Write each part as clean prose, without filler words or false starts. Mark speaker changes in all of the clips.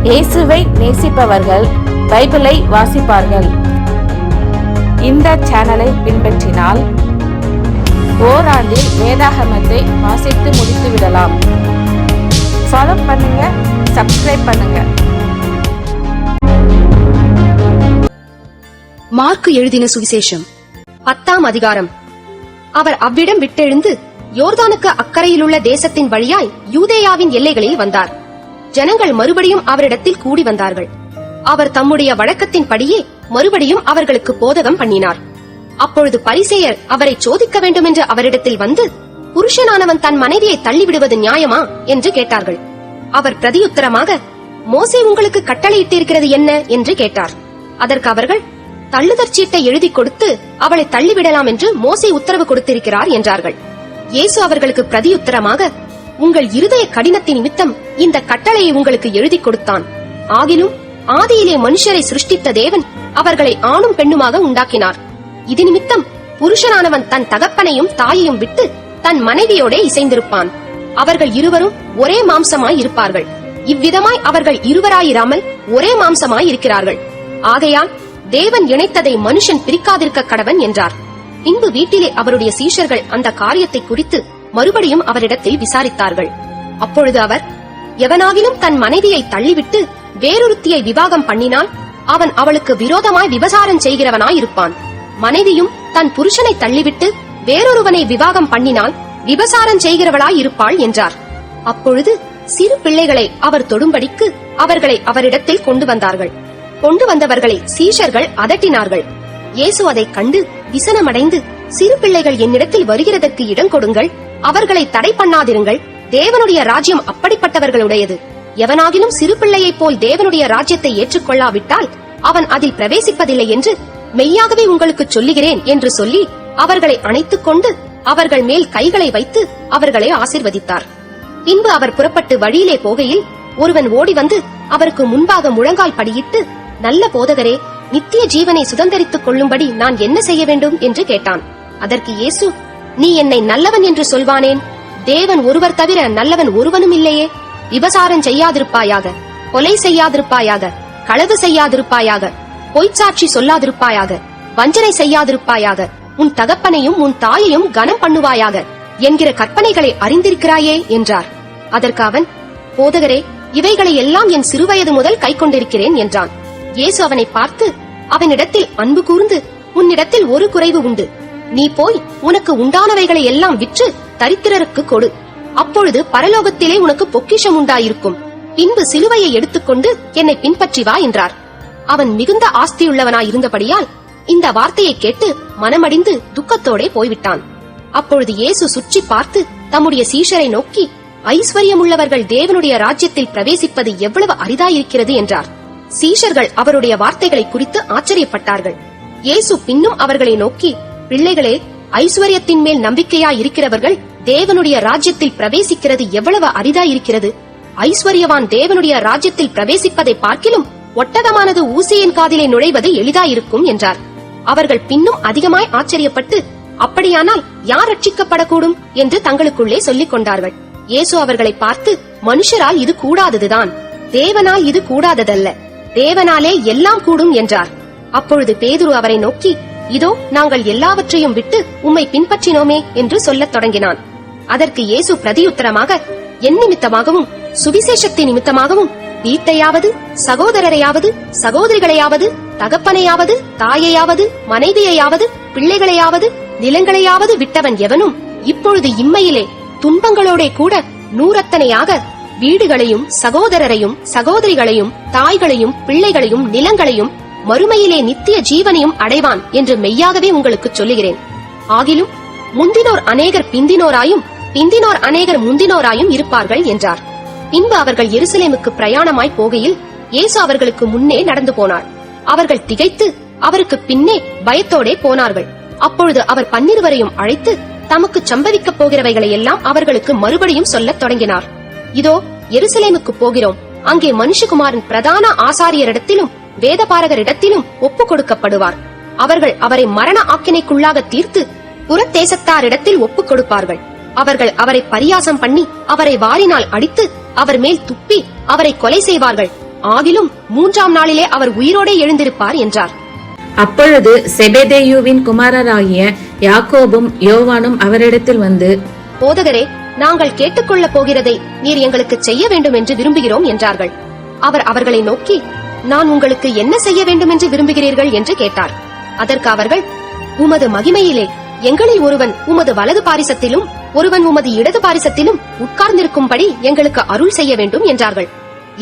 Speaker 1: இயேசுவை நேசிப்பவர்கள் பைபிளை வாசிப்பார்கள். இந்த சேனலை பின்பற்றினால் ஓராண்டில் வேதாகமத்தை வாசித்து முடித்து விடலாம். ஃபாலோ பண்ணுங்க, சப்ஸ்கிரைப் பண்ணுங்க.
Speaker 2: மார்க்கு எழுதின சுவிசேஷம் 10ஆம் அதிகாரம். அவர் அவ்விடம் விட்டெழுந்து யோர்தானுக்கு அக்கறையிலுள்ள தேசத்தின் வழியாய் யூதேயாவின் எல்லைகளில் வந்தார். ஜனங்கள் மறுபடியும் அவரிடத்தில் கூடி வந்தார்கள். அவர் தம்முடைய வழக்கத்தின் படியே மறுபடியும் அவர்களுக்கு போதகம் பண்ணினார். அப்பொழுது பரிசேயர் அவரை சோதிக்க வேண்டும் என்று அவரிடத்தில் வந்து, புருஷனானவன் தன் மனைவியை தள்ளிவிடுவது நியாயமா என்று கேட்டார்கள். அவர் பிரதியுத்தரமாக, மோசே உங்களுக்கு கட்டளையிட்டிருக்கிறது என்ன என்று கேட்டார். அதற்கு அவர்கள், தள்ளுதற் சீட்டை எழுதி கொடுத்து அவளை தள்ளிவிடலாம் என்று மோசே உத்தரவு கொடுத்திருக்கிறார் என்றார்கள். இயேசு அவர்களுக்கு பிரதியுத்தரமாக, உங்கள் இருதய கடினத்தின் நிமித்தம் இந்த கட்டளையை உங்களுக்கு எழுதி கொடுத்தான். ஆகிலும் ஆதியிலே மனுஷரை சிருஷ்டித்த தேவன் அவர்களை ஆணும் பெண்ணுமாக உண்டாக்கினார். இது நிமித்தம் புருஷனானவன் தன் தகப்பனையும் தாயையும் விட்டு தன் மனைவியோடே இசைந்திருப்பான். அவர்கள் இருவரும் ஒரே மாம்சமாய் இருப்பார்கள். இவ்விதமாய் அவர்கள் இருவராயிராமல் ஒரே மாம்சமாய் இருக்கிறார்கள். ஆகையால் தேவன் இணைத்ததை மனுஷன் பிரிக்காதிருக்க கடவன் என்றார். பின்பு வீட்டிலே அவருடைய சீஷர்கள் அந்த காரியத்தை குறித்து மறுபடியும் அவரிடத்தில் விசாரித்தார்கள். அப்பொழுது அவர், எவனாகிலும் தன் மனைவியை தள்ளிவிட்டு வேறொருத்தியை விவாகம் பண்ணினால் அவன் அவளுக்கு விரோதமாய் விபசாரம் செய்கிறவனாயிருப்பான். மனைவியும் தன் புருஷனை தள்ளிவிட்டு வேறொருவனை விவாகம் பண்ணினால் விபசாரம் செய்கிறவளாயிருப்பாள் என்றார். அப்பொழுது சிறு பிள்ளைகளை அவர் தொடும்படிக்கு அவர்களை அவரிடத்தில் கொண்டு வந்தார்கள். கொண்டு வந்தவர்களை சீஷர்கள் அதட்டினார்கள். இயேசு அதைக் கண்டு விசனமடைந்து, சிறு பிள்ளைகள் என்னிடத்தில் வருகிறதற்கு இடம் கொடுங்கள், அவர்களை தடை பண்ணாதிருங்கள், தேவனுடைய ராஜ்யம் அப்படிப்பட்டவர்களுடையது. எவனாகிலும் சிறு பிள்ளையைப் போல் தேவனுடைய ராஜ்யத்தை ஏற்றுக்கொள்ளாவிட்டால் அவன் அதில் பிரவேசிப்பதில்லை என்று மெய்யாகவே உங்களுக்கு சொல்லுகிறேன் என்று சொல்லி அவர்களை அணைத்துக் கொண்டு அவர்கள் மேல் கைகளை வைத்து அவர்களை ஆசீர்வதித்தார். பின்பு அவர் புறப்பட்டு வழியிலே போகையில் ஒருவன் ஓடி வந்து அவருக்கு முன்பாக முழங்கால் படியிட்டு, நல்ல போதகரே, நித்திய ஜீவனை சுதந்தரித்துக் கொள்ளும்படி நான் என்ன செய்ய வேண்டும் என்று கேட்டான். அதற்கு இயேசு, நீ என்னை நல்லவன் என்று சொல்வானேன்? தேவன் ஒருவர் தவிர நல்லவன் ஒருவனும் இல்லையே. விபசாரம் செய்யாதிருப்பாயாக, கொலை செய்யாதிருப்பாயாக, களவு செய்யாதிருப்பாயாக, பொய்ச்சாட்சி சொல்லாதிருப்பாயாக, வஞ்சனை செய்யாதிருப்பாயாக, உன் தகப்பனையும் உன் தாயையும் கனம் பண்ணுவாயாக என்கிற கற்பனைகளை அறிந்திருக்கிறாயே என்றார். அதற்கு அவன், போதகரே, இவைகளை எல்லாம் என் சிறுவயது முதல் கை கொண்டிருக்கிறேன் என்றான். இயேசு அவனை பார்த்து, அவனிடத்தில் அன்பு கூர்ந்து, உன்னிடத்தில் ஒரு குறைவு உண்டு. நீ போய் உனக்கு உண்டானவைகளை எல்லாம் விற்று தரித்திரருக்கு கொடு. அப்பொழுது பரலோகத்திலே உனக்கு பொக்கிஷம் உண்டாயிருக்கும். பின்பு சிலுவையை எடுத்துக்கொண்டு என்னை பின்பற்றி வா என்றார். அவன் மிகுந்த ஆஸ்தியுள்ளவனாயிருந்தபடியால் இந்த வார்த்தையை கேட்டு மனமடிந்து துக்கத்தோடே போய்விட்டான். அப்பொழுது இயேசு சுற்றி பார்த்து தம்முடைய சீஷரை நோக்கி, ஐஸ்வர்யமுள்ளவர்கள் தேவனுடைய ராஜ்யத்தில் பிரவேசிப்பது எவ்வளவு அரிதாயிருக்கிறது என்றார். சீஷர்கள் அவருடைய வார்த்தைகளை குறித்து ஆச்சரியப்பட்டார்கள். இயேசு பின்னும் அவர்களை நோக்கி, பிள்ளைகளே, ஐஸ்வர்யத்தின் மேல் நம்பிக்கையாய் இருக்கிறவர்கள் தேவனுடைய ராஜ்யத்தில் பிரவேசிக்கிறது எவ்வளவு அரிதாயிருக்கிறது. ஐஸ்வர்யவான் தேவனுடைய ராஜ்யத்தில் பிரவேசிப்பதை பார்க்கிலும் ஒட்டகமானது ஊசியின் காதிலே நுழைவது எளிதாயிருக்கும் என்றார். அவர்கள் பின்னும் அதிகமாய் ஆச்சரியப்பட்டு, அப்படியானால் யார் ரட்சிக்கப்படக்கூடும் என்று தங்களுக்குள்ளே சொல்லிக் கொண்டார்கள். இயேசு அவர்களை பார்த்து, மனுஷரால் இது கூடாததுதான், தேவனால் இது கூடாததல்ல, தேவனாலே எல்லாம் கூடும் என்றார். அப்பொழுது பேதுரு அவரை நோக்கி, இதோ நாங்கள் எல்லாவற்றையும் விட்டு உம்மை பின்பற்றினோமே என்று சொல்லத் தொடங்கினான். அதற்கு இயேசு பிரதியுத்தரமாக, என் நிமித்தமாகவும் சுவிசேஷத்தின் நிமித்தமாகவும் வீட்டையாவது சகோதரரையாவது சகோதரிகளையாவது தகப்பனையாவது தாயையாவது மனைவியையாவது பிள்ளைகளையாவது நிலங்களையாவது விட்டவன் எவனும் இப்பொழுது இம்மையிலே துன்பங்களோடே கூட நூறத்தனையாக வீடுகளையும் சகோதரரையும் சகோதரிகளையும் தாய்களையும் பிள்ளைகளையும் நிலங்களையும் மறுமையிலே நித்திய ஜீவனையும் அடைவான் என்று மெய்யாகவே உங்களுக்கு சொல்லுகிறேன். ஆகிலும் முந்தினோர் அநேகர் பிந்தினோராயும் பிந்தினோர் அநேகர் முந்தினோராயும் இருப்பார்கள் என்றார். பின்பு அவர்கள் எருசலேமுக்கு பிரயாணமாய் போகையில் இயேசு அவர்களுக்கு முன்னே நடந்து போனார். அவர்கள் திகைத்து அவருக்கு பின்னே பயத்தோடே போனார்கள். அப்பொழுது அவர் 12 அழைத்து தமக்கு சம்பவிக்கப் போகிறவைகளை எல்லாம் அவர்களுக்கு மறுபடியும் சொல்லத் தொடங்கினார். இதோ எருசலேமுக்கு போகிறோம், அங்கே மனுஷகுமாரன் பிரதான ஆசாரியரிடத்திலும் வேதபாரகரிடத்திலும் ஒப்பு கொடுக்கப்படுவார். அவர்கள் அவரை மரண ஆக்கினைக்குள்ளாக தீர்த்து புறத்தேசத்தாரிடத்தில் ஒப்புக் கொடுப்பார்கள். அவர்கள் அவரை பரியாசம் பண்ணி அவரை வாரினால் அடித்து அவர் மேல் துப்பி அவரை கொலை செய்வார்கள். ஆகிலும் 3ஆம் நாளிலே அவர் உயிரோடே எழுந்திருப்பார் என்றார்.
Speaker 1: அப்பொழுது செபெதேயுவின் குமாரராகிய யாக்கோபும் யோவானும் அவரிடத்தில் வந்து,
Speaker 2: போதகரே, நாங்கள் கேட்டுக்கொள்ளப் போகிறதை நீர் எங்களுக்கு செய்ய வேண்டும் என்று விரும்புகிறோம் என்றார்கள். அவர் அவர்களை நோக்கி, நான் உங்களுக்கு என்ன செய்ய வேண்டும் என்று விரும்புகிறீர்கள் என்று கேட்டார். அதற்கு அவர்கள், உமது மகிமையிலே எங்களில் ஒருவன் உமது வலது பாரிசத்திலும் ஒருவன் உமது இடது பாரிசத்திலும் உட்கார்ந்திருக்கும்படி எங்களுக்கு அருள் செய்ய வேண்டும் என்றார்கள்.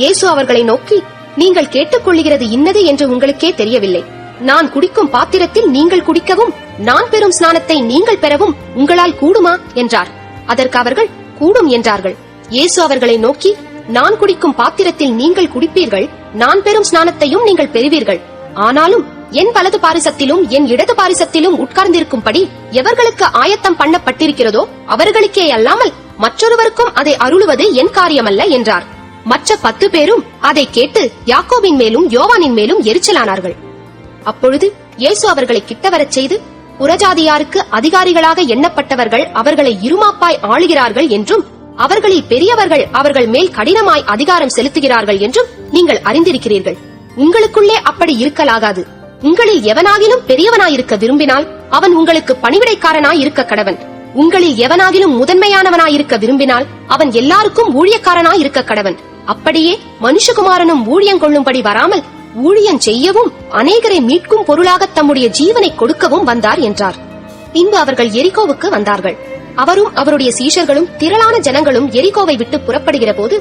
Speaker 2: இயேசு அவர்களை நோக்கி, நீங்கள் கேட்டுக்கொள்ளுகிறது இன்னது என்று உங்களுக்கே தெரியவில்லை. நான் குடிக்கும் பாத்திரத்தில் நீங்கள் குடிக்கவும் நான் பெறும் ஸ்நானத்தை நீங்கள் பெறவும் உங்களால் கூடுமா என்றார். அதற்கு அவர்கள் கூடும் என்றார்கள். இயேசு அவர்களை நோக்கி, நான் குடிக்கும் பாத்திரத்தில் நீங்கள் குடிப்பீர்கள், நான் பெறும் ஸ்நானத்தையும் நீங்கள் பெறுவீர்கள். ஆனாலும் என் வலது பாரிசத்திலும் என் இடது பாரிசத்திலும் உட்கார்ந்திருக்கும்படி எவர்களுக்கு ஆயத்தம் பண்ணப்பட்டிருக்கிறதோ அவர்களுக்கே அல்லாமல் மற்றொருவருக்கும் அதை அருளுவது என் காரியமல்ல என்றார். மற்ற 10 பேரும் அதை கேட்டு யாக்கோபின் மேலும் யோவானின் மேலும் எரிச்சலானார்கள். அப்பொழுது இயேசு அவர்களை கிட்டவரச் செய்து, புறஜாதியாருக்கு அதிகாரிகளாக எண்ணப்பட்டவர்கள் அவர்களை இருமாப்பாய் ஆளுகிறார்கள் என்றும் அவர்களில் பெரியவர்கள் அவர்கள் மேல் கடினமாய் அதிகாரம் செலுத்துகிறார்கள் என்றும் நீங்கள் அறிந்திருக்கிறீர்கள். உங்களுக்குள்ளே அப்படி இருக்கலாகாது. உங்களில் எவனாகிலும் பெரியவனாயிருக்க விரும்பினால் அவன் உங்களுக்கு பணிவிடைக்காரனாய் இருக்க கடவன். உங்களில் எவனாகிலும் முதன்மையானவனாயிருக்க விரும்பினால் அவன் எல்லாருக்கும் ஊழியக்காரனாய் இருக்க கடவன். அப்படியே மனுஷகுமாரனும் ஊழியம் கொள்ளும்படி வராமல் ஊழியம் செய்யவும் அநேகரை மீட்கும் பொருளாக தம்முடைய ஜீவனை கொடுக்கவும் வந்தார் என்றார். பின்பு அவர்கள் எரிகோவுக்கு வந்தார்கள். அவரும் அவருடைய சீஷர்களும் திரளான ஜனங்களும் எரிகோவை விட்டு புறப்படுகிற போது,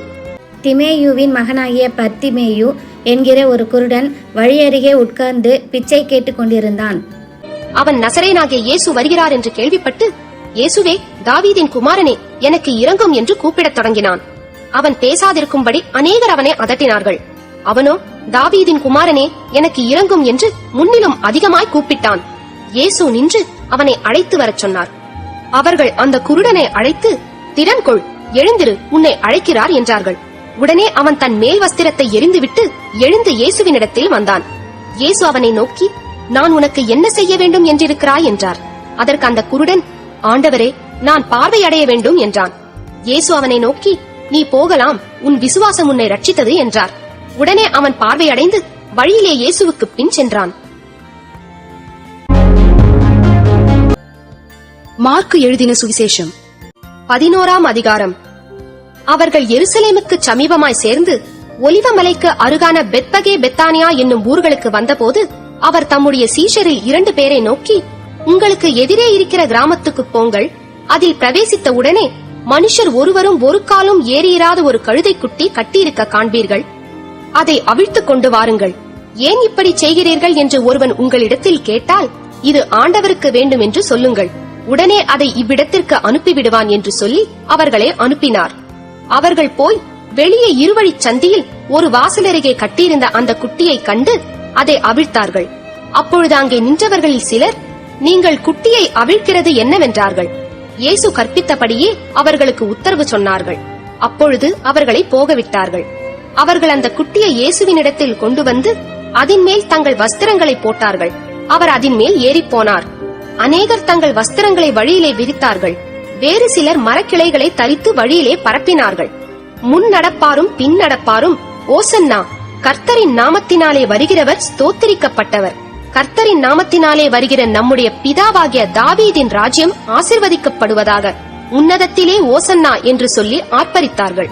Speaker 3: திமேயுவின் மகனாகிய பர்திமேயு என்கிற ஒரு குருடன் வழியருகே உட்கார்ந்து பிச்சை கேட்டுக் கொண்டிருந்தான்.
Speaker 2: அவன் நசரேயனாகிய இயேசு வருகிறார் என்று கேள்விப்பட்டு, இயேசுவே, தாவீதின் குமாரனே, எனக்கு இரங்கும் என்று கூப்பிடத் தொடங்கினான். அவன் பேசாதிருக்கும்படி அநேகர் அவனை அதட்டினார்கள். அவனோ, தாவீதின் குமாரனே, எனக்கு இரங்கும் என்று முன்னிலும் அதிகமாய் கூப்பிட்டான். இயேசு நின்று அவனை அழைத்து வரச் சொன்னார். அவர்கள் அந்த குருடனை அழைத்து, திடன் கொள், எழுந்திரு, உன்னை அழைக்கிறார் என்றார்கள். உடனே அவன் தன் மேல் வஸ்திரத்தை எறிந்துவிட்டு எழுந்து இயேசுவினிடத்தில் வந்தான். இயேசு அவனை நோக்கி, நான் உனக்கு என்ன செய்ய வேண்டும் என்றிருக்கிறாய் என்றார். அதற்கு அந்த குருடன், ஆண்டவரே, நான் பார்வை அடைய வேண்டும் என்றான். இயேசு அவனை நோக்கி, நீ போகலாம், உன் விசுவாசம் உன்னை ரட்சித்தது என்றார். உடனே அவன் பார்வையடைந்து வழியிலே இயேசுவுக்கு பின் சென்றான். மார்க்கு எழுதின சுவிசேஷம் 11ஆம் அதிகாரம். அவர்கள் எருசலேமுக்கு சமீபமாய் சேர்ந்து ஒலிவமலைக்கு அருகான பெத்பகே பெத்தானியா என்னும் ஊர்களுக்கு வந்தபோது அவர் தம்முடைய சீஷரில் 2 பேரை நோக்கி, உங்களுக்கு எதிரே இருக்கிற கிராமத்துக்கு போங்கள். அதில் பிரவேசித்த உடனே மனுஷர் ஒருவரும் ஒரு காலும் ஏறியிராத ஒரு கழுதை குட்டி கட்டியிருக்க காண்பீர்கள். அதை அவிழ்த்துக் கொண்டு வாருங்கள். ஏன் இப்படி செய்கிறீர்கள் என்று ஒருவன் உங்களிடத்தில் கேட்டால், இது ஆண்டவருக்கு வேண்டும் என்று சொல்லுங்கள். உடனே அதை இவ்விடத்திற்கு அனுப்பிவிடுவான் என்று சொல்லி அவர்களை அனுப்பினார். அவர்கள் போய் வெளியே இருவழிச் சந்தியில் ஒரு வாசலருகே கட்டியிருந்த அந்த குட்டியை கண்டு அதை அவிழ்த்தார்கள். அப்பொழுது அங்கே நின்றவர்களில் சிலர், நீங்கள் குட்டியை அவிழ்க்கிறது என்னவென்றார்கள். இயேசு கற்பித்தபடியே அவர்களுக்கு உத்தரவு சொன்னார்கள். அப்பொழுது அவர்களை போகவிட்டார்கள். அவர்கள் அந்த குட்டியை இயேசுவினிடத்தில் கொண்டு வந்து அதின் மேல் தங்கள் வஸ்திரங்களை போட்டார்கள். அவர் அதின் மேல் ஏறிப்போனார். அநேகர் தங்கள் வஸ்திரங்களை வழியிலே விரித்தார்கள். வேறு சிலர் மரக்கிளைகளை தரித்து வழியிலே பரப்பினார்கள். முன் நடப்பாரும் பின் நடப்பாரும், ஓசன்னா, கர்த்தரின் நாமத்தினாலே வருகிறவர் ஸ்தோத்திரிக்கப்பட்டவர், கர்த்தரின் நாமத்தினாலே வருகிற நம்முடைய பிதாவாகிய தாவீதின் ராஜ்யம் ஆசீர்வதிக்கப்படுவதாக, உன்னதத்திலே ஓசன்னா என்று சொல்லி ஆர்ப்பரித்தார்கள்.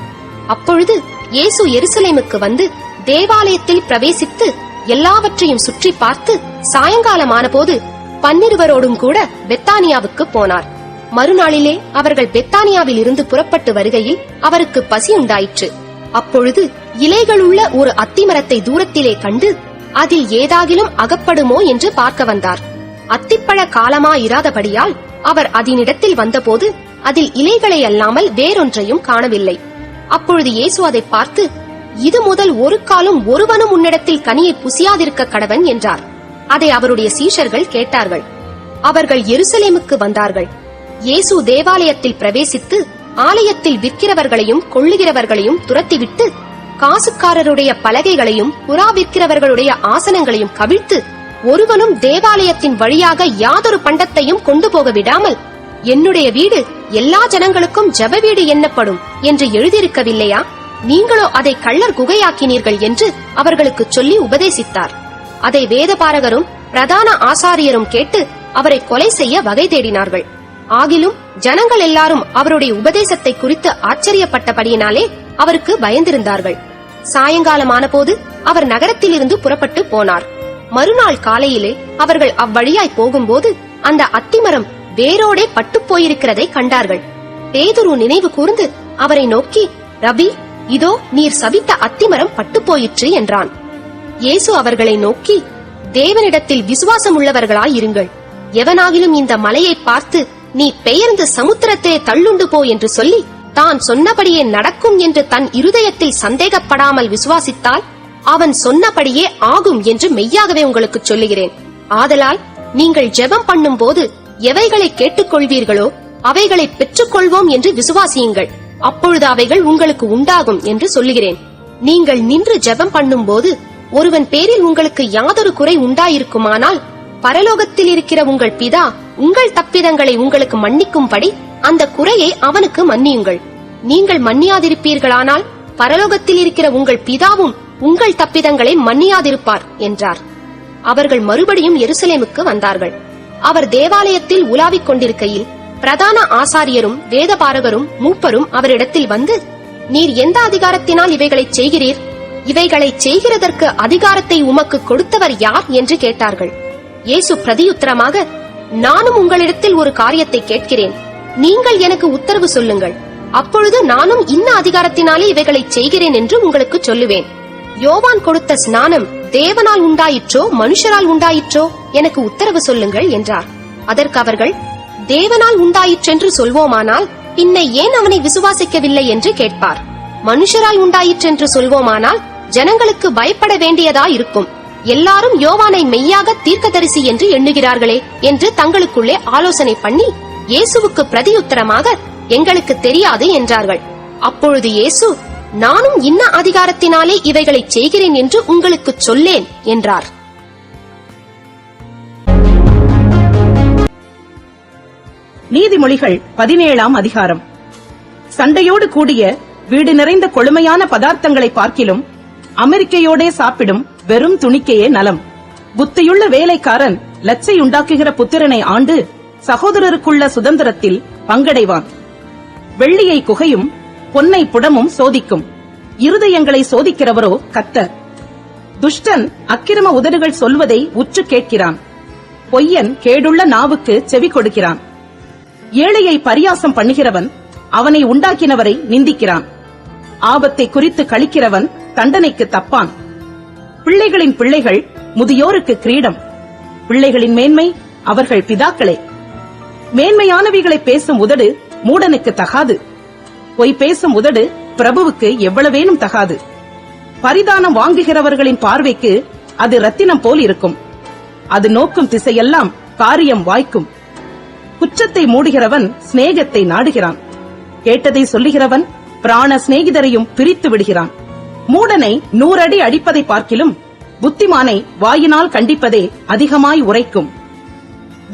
Speaker 2: அப்பொழுது இயேசு எருசலேமுக்கு வந்து தேவாலயத்தில் பிரவேசித்து எல்லாவற்றையும் சுற்றி பார்த்து சாயங்காலமான போது 12 கூட பெத்தானியாவுக்கு போனார். மறுநாளிலே அவர்கள் பெத்தானியாவில் இருந்து புறப்பட்டு வருகையில் அவருக்கு பசி உண்டாயிற்று. அப்பொழுது இலைகளுள்ள ஒரு அத்திமரத்தை தூரத்திலே கண்டு அதில் ஏதாகிலும் அகப்படுமோ என்று பார்க்க வந்தார். அத்திப்பழ காலமாயிராதபடியால் அவர் அதனிடத்தில் வந்தபோது அதில் இலைகளை அல்லாமல் வேறொன்றையும் காணவில்லை. அப்பொழுது இயேசு அதை பார்த்து, இது முதல் ஒரு காலம் ஒருவனும் உன்னிடத்தில் கனியை புசியாதிருக்க கடவன் என்றார். அதை அவருடைய சீஷர்கள் கேட்டார்கள். அவர்கள் எருசலேமுக்கு வந்தார்கள். இயேசு தேவாலயத்தில் பிரவேசித்து ஆலயத்தில் விற்கிறவர்களையும் கொள்ளுகிறவர்களையும் துரத்திவிட்டு காசுக்காரருடைய பலகைகளையும் புறா விற்கிறவர்களுடைய ஆசனங்களையும் கவிழ்த்து ஒருவனும் தேவாலயத்தின் வழியாக யாதொரு பண்டத்தையும் கொண்டு போக விடாமல், என்னுடைய வீடு எல்லா ஜனங்களுக்கும் ஜெப வீடு எண்ணப்படும் என்று எழுதியிருக்கவில்லையா? நீங்களோ அதை கள்ளர் குகையாக்கினீர்கள் என்று அவர்களுக்கு சொல்லி உபதேசித்தார். அதை வேதபாரகரும் பிரதான ஆசாரியரும் கேட்டு அவரை கொலை செய்ய வகை தேடினார்கள். ஆகிலும் ஜனங்கள் எல்லாரும் அவருடைய உபதேசத்தை குறித்து ஆச்சரியப்பட்டபடியினாலே அவருக்கு பயந்திருந்தார்கள். சாயங்காலமான போது அவர் நகரத்திலிருந்து புறப்பட்டு போனார். மறுநாள் காலையிலே அவர்கள் அவ்வழியாய் போகும்போது அந்த அத்திமரம் வேரோடே பட்டுப் போயிருக்கிறதை கண்டார்கள். பேதுரு நினைவு கூர்ந்து அவரை நோக்கி, ரபி, இதோ நீர் சபித்த அத்திமரம் பட்டுப் போயிற்று என்றான். இயேசு அவர்களை நோக்கி, தேவனிடத்தில் விசுவாசம் உள்ளவர்களாயிருங்கள். எவனாகிலும் இந்த மலையை பார்த்து நீ பெயர்ந்து சமுத்திரத்தை தள்ளுண்டு போ என்று சொல்லி தான் சொன்னபடியே நடக்கும் என்று தன் இருதயத்தில் சந்தேகப்படாமல் விசுவாசித்தால் அவன் சொன்னபடியே ஆகும் என்று மெய்யாகவே உங்களுக்கு சொல்லுகிறேன். ஆதலால் நீங்கள் ஜெபம் பண்ணும் போது எவைகளை கேட்டுக்கொள்வீர்களோ அவைகளை பெற்றுக்கொள்வோம் என்று விசுவாசியுங்கள். அப்பொழுது அவைகள் உங்களுக்கு உண்டாகும் என்று சொல்லுகிறேன். நீங்கள் நின்று ஜெபம் பண்ணும் போது ஒருவன் பேரில் உங்களுக்கு யாதொரு குறை உண்டாயிருக்குமானால் பரலோகத்தில் இருக்கிற உங்கள் பிதா உங்கள் தப்பிதங்களை உங்களுக்கு மன்னிக்கும்படி அந்த குறையை அவனுக்கு மன்னியுங்கள். நீங்கள் மன்னியாதிருப்பீர்களானால் பரலோகத்தில் இருக்கிற உங்கள் பிதாவும் உங்கள் தப்பிதங்களை மன்னியாதிருப்பார் என்றார். அவர்கள் மறுபடியும் எருசலேமுக்கு வந்தார்கள். அவர் தேவாலயத்தில் உலாவிக் கொண்டிருக்கையில் பிரதான ஆசாரியரும் வேதபாரகரும் மூப்பரும் அவரிடத்தில் வந்து, நீர் எந்த அதிகாரத்தினால் இவைகளை செய்கிறீர்? இவைகளை செய்கிறதற்கு அதிகாரத்தை உமக்கு கொடுத்தவர் யார் என்று கேட்டார்கள். இயேசு பிரதியுத்தரமாக, நானும் உங்களிடத்தில் ஒரு காரியத்தை கேட்கிறேன். நீங்கள் எனக்கு உத்தரவு சொல்லுங்கள். அப்பொழுது நானும் இன்ன அதிகாரத்தினாலே இவைகளை செய்கிறேன் என்று உங்களுக்கு சொல்லுவேன். யோவான் கொடுத்த ஸ்நானம் தேவனால் உண்டாயிற்றோ மனுஷரால் உண்டாயிற்றோ எனக்கு உத்தரவு சொல்லுங்கள் என்றார். அதற்கு அவர்கள், தேவனால் உண்டாயிற்றென்று சொல்வோமானால் பின்ன ஏன் அவனை விசுவாசிக்கவில்லை என்று கேட்பார். மனுஷரால் உண்டாயிற்றென்று சொல்வோமானால் ஜனங்களுக்கு பயப்பட வேண்டியதாயிருக்கும். எல்லாரும் யோவானை மெய்யாக தீர்க்கதரிசி என்று எண்ணுகிறார்களே என்று தங்களுக்குள்ளே ஆலோசனை பண்ணி இயேசுவுக்கு பிரதியுத்தரமாக, எங்களுக்கு தெரியாது என்றார்கள். அப்பொழுது இயேசு, நானும் இன்ன அதிகாரத்தினாலே இவைகளை செய்கிறேன் என்று உங்களுக்கு சொல்லேன் என்றார்.
Speaker 4: நீதிமொழிகள் 17ஆம் அதிகாரம். சண்டையோடு கூடிய வீடு நிறைந்த கொழுமையான பதார்த்தங்களை பார்க்கிலும் அமெரிக்கையோடே சாப்பிடும் வெறும் துணிக்கையே நலம். புத்தியுள்ள வேலைக்காரன் லட்சையுண்டாக்குகிற புத்திரனை ஆண்டு சகோதரருக்குள்ள சுதந்திரத்தில் பங்கடைவான். வெள்ளியை குகையும் பொன்னை புடமும் சோதிக்கும், இருதயங்களை சோதிக்கிறவரோ கர்த்தர். துஷ்டன் அக்கிரம உதடுகள் சொல்வதை உற்று கேட்கிறான். பொய்யன் கேடுள்ள நாவுக்கு செவி கொடுக்கிறான். ஏழையை பரியாசம் பண்ணுகிறவன் அவனை உண்டாக்கினவரை நிந்திக்கிறான். ஆபத்தை குறித்து கழிக்கிறவன் தண்டனைக்கு தப்பான். பிள்ளைகளின் பிள்ளைகள் முதியோருக்கு கிரீடம். பிள்ளைகளின் மேன்மை அவர்கள் பிதாக்களே. மேன்மையானவைகளை பேசும் உதடு மூடனுக்கு தகாது. பொய் பேசும் உதடு பிரபுவுக்கு எவ்வளவேனும் தகாது. பரிதானம் வாங்குகிறவர்களின் பார்வைக்கு அது ரத்தினம் போல் இருக்கும். அது நோக்கும் திசையெல்லாம் காரியம் வாய்க்கும். குற்றத்தை மூடுகிறவன் சிநேகத்தை நாடுகிறான். கேட்டதை சொல்லுகிறவன் பிராண சிநேகிதரையும் பிரித்து விடுகிறான். மூடனை 100 அடி அடிப்பதை பார்க்கிலும் புத்திமானை வாயினால் கண்டிப்பதே அதிகமாய் உரைக்கும்.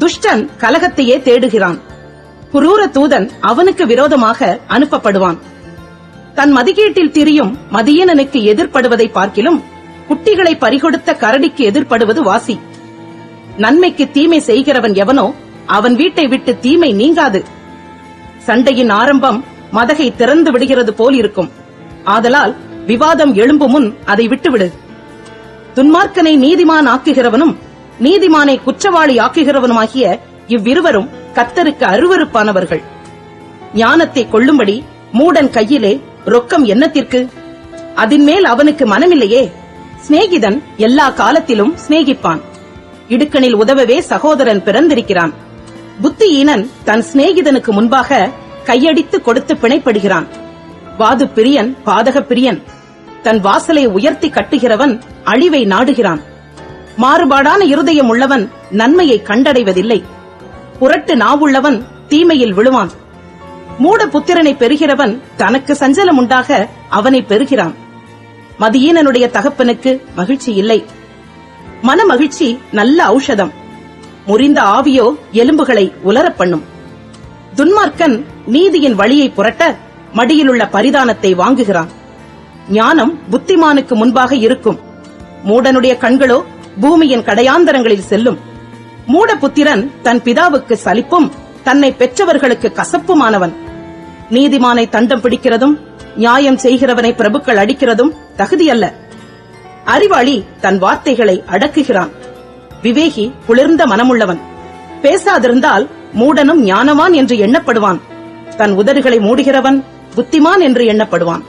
Speaker 4: துஷ்டன் கலகத்தையே தேடுகிறான். குரூர தூதன் அவனுக்கு விரோதமாக அனுப்பப்படுவான். தன் மதிகேட்டில் திரியும் மதியீனனுக்கு எதிர்ப்படுவதை பார்க்கிலும் குட்டிகளை பறிகொடுத்த கரடிக்கு எதிர்ப்படுவது வாசி. நன்மைக்கு தீமை செய்கிறவன் எவனோ அவன் வீட்டை விட்டு தீமை நீங்காது. சண்டையின் ஆரம்பம் மதகை திறந்து விடுகிறது போல் இருக்கும். ஆதலால் விவாதம் எழும்பும் முன் அதை விட்டுவிடு. துன்மார்க்கனை நீதிமான் ஆக்குகிறவனும் நீதிமானை குற்றவாளி ஆக்குகிறவனுமாகிய இவ்விருவரும் கர்த்தருக்கு அருவருப்பானவர்கள். ஞானத்தை கொள்ளும்படி மூடன் கையிலே ரொக்கம் என்னத்திற்கு? அதின்மேல் அவனுக்கு மனமில்லையே. சிநேகிதன் எல்லா காலத்திலும் சிநேகிப்பான். இடுக்கணில் உதவவே சகோதரன் பிறந்திருக்கிறான். புத்தியீனன் தன் சிநேகிதனுக்கு முன்பாக கையடித்து கொடுத்து பிணைப்படுகிறான். வாது பிரியன் பாதக பிரியன். தன் வாசலை உயர்த்தி கட்டுகிறவன் அழிவை நாடுகிறான். மாறுபாடான இருதயம் உள்ளவன் நன்மையை கண்டடைவதில்லை. புரட்டு நாவுள்ளவன் தீமையில் விழுவான். மூட புத்திரனை பெறுகிறவன் தனக்கு சஞ்சலம் உண்டாக அவனை பெறுகிறான். மதியீனனுடைய தகப்பனுக்கு மகிழ்ச்சி இல்லை. மன மகிழ்ச்சி நல்ல ஔஷதம். முறிந்த ஆவியோ எலும்புகளை உலரப் பண்ணும். துன்மார்க்கன் நீதியின் வழியை புரட்ட மடியிலுள்ள பரிதானத்தை வாங்குகிறான். ஞானம் புத்திமானுக்கு முன்பாக இருக்கும். மூடனுடைய கண்களோ பூமியின் கடையாந்தரங்களில் செல்லும். மூடபுத்திரன் தன் பிதாவுக்கு சலிப்பும் தன்னை பெற்றவர்களுக்கு கசப்புமானவன். நீதிமானை தண்டம் பிடிக்கிறதும் நியாயம் செய்கிறவனை பிரபுக்கள் அடிக்கிறதும் தகுதியல்ல. அறிவாளி தன் வார்த்தைகளை அடக்குகிறான். விவேகி குளிர்ந்த மனமுள்ளவன். பேசாதிருந்தால் மூடனும் ஞானவான் என்று எண்ணப்படுவான். தன் உதடுகளை மூடுகிறவன் புத்திமான் என்று எண்ணப்படுவான்.